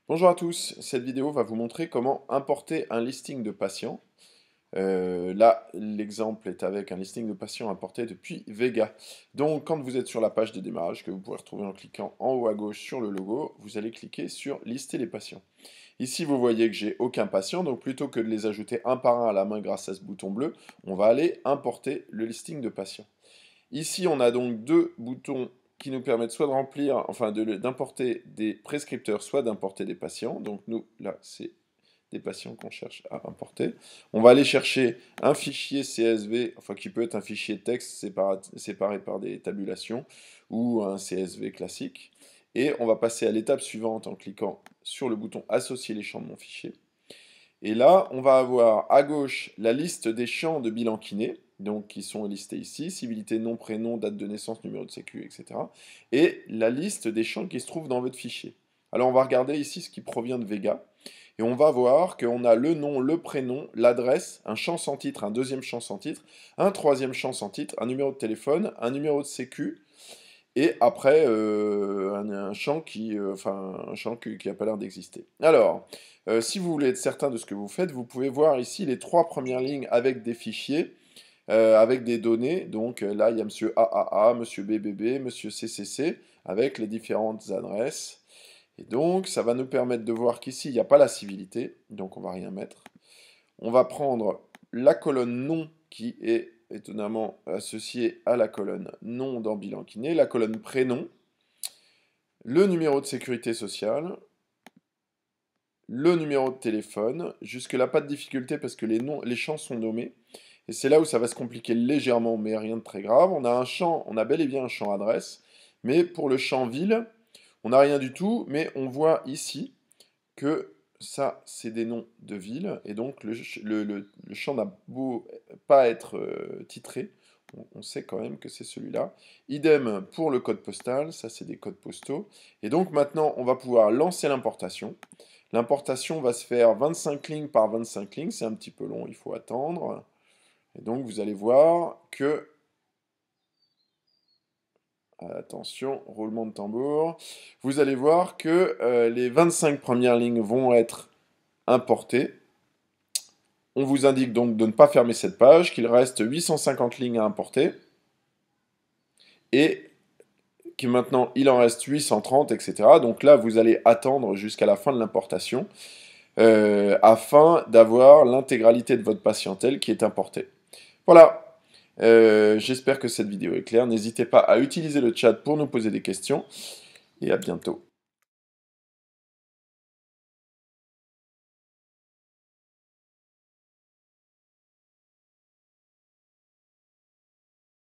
Bonjour à tous, cette vidéo va vous montrer comment importer un listing de patients. Là, l'exemple est avec un listing de patients importé depuis Vega. Donc, quand vous êtes sur la page de démarrage, que vous pourrez retrouver en cliquant en haut à gauche sur le logo, vous allez cliquer sur Lister les patients. Ici, vous voyez que j'ai aucun patient, donc plutôt que de les ajouter un par un à la main grâce à ce bouton bleu, on va aller importer le listing de patients. Ici, on a donc deux boutons qui nous permettent soit de remplir, enfin d'importer des prescripteurs, soit d'importer des patients. Donc nous, là, c'est des patients qu'on cherche à importer. On va aller chercher un fichier CSV, enfin qui peut être un fichier texte séparé par des tabulations, ou un CSV classique. Et on va passer à l'étape suivante en cliquant sur le bouton Associer les champs de mon fichier. Et là, on va avoir à gauche la liste des champs de bilan kiné, donc qui sont listés ici, civilité, nom, prénom, date de naissance, numéro de sécu, etc. Et la liste des champs qui se trouvent dans votre fichier. Alors on va regarder ici ce qui provient de Vega, et on va voir qu'on a le nom, le prénom, l'adresse, un champ sans titre, un deuxième champ sans titre, un troisième champ sans titre, un numéro de téléphone, un numéro de sécu, et après, un champ qui n'a pas l'air d'exister. Alors, si vous voulez être certain de ce que vous faites, vous pouvez voir ici les trois premières lignes avec des fichiers, avec des données. Donc là, il y a monsieur AAA, monsieur BBB, monsieur CCC, avec les différentes adresses. Et donc, ça va nous permettre de voir qu'ici, il n'y a pas la civilité, donc on va rien mettre. On va prendre la colonne nom qui est étonnamment associée à la colonne nom dans bilan kiné, la colonne prénom, le numéro de sécurité sociale, le numéro de téléphone. Jusque-là, pas de difficulté parce que les champs sont nommés. Et c'est là où ça va se compliquer légèrement, mais rien de très grave. On a un champ, on a bel et bien un champ adresse, mais pour le champ ville, on n'a rien du tout, mais on voit ici que ça, c'est des noms de villes, et donc le champ n'a beau pas être titré, on sait quand même que c'est celui-là. Idem pour le code postal, ça c'est des codes postaux. Et donc maintenant, on va pouvoir lancer l'importation. L'importation va se faire 25 lignes par 25 lignes, c'est un petit peu long, il faut attendre. Et donc vous allez voir que attention, roulement de tambour. Vous allez voir que les 25 premières lignes vont être importées. On vous indique donc de ne pas fermer cette page, qu'il reste 850 lignes à importer. Et que maintenant, il en reste 830, etc. Donc là, vous allez attendre jusqu'à la fin de l'importation afin d'avoir l'intégralité de votre patientèle qui est importée. Voilà. J'espère que cette vidéo est claire. N'hésitez pas à utiliser le chat pour nous poser des questions. Et à bientôt.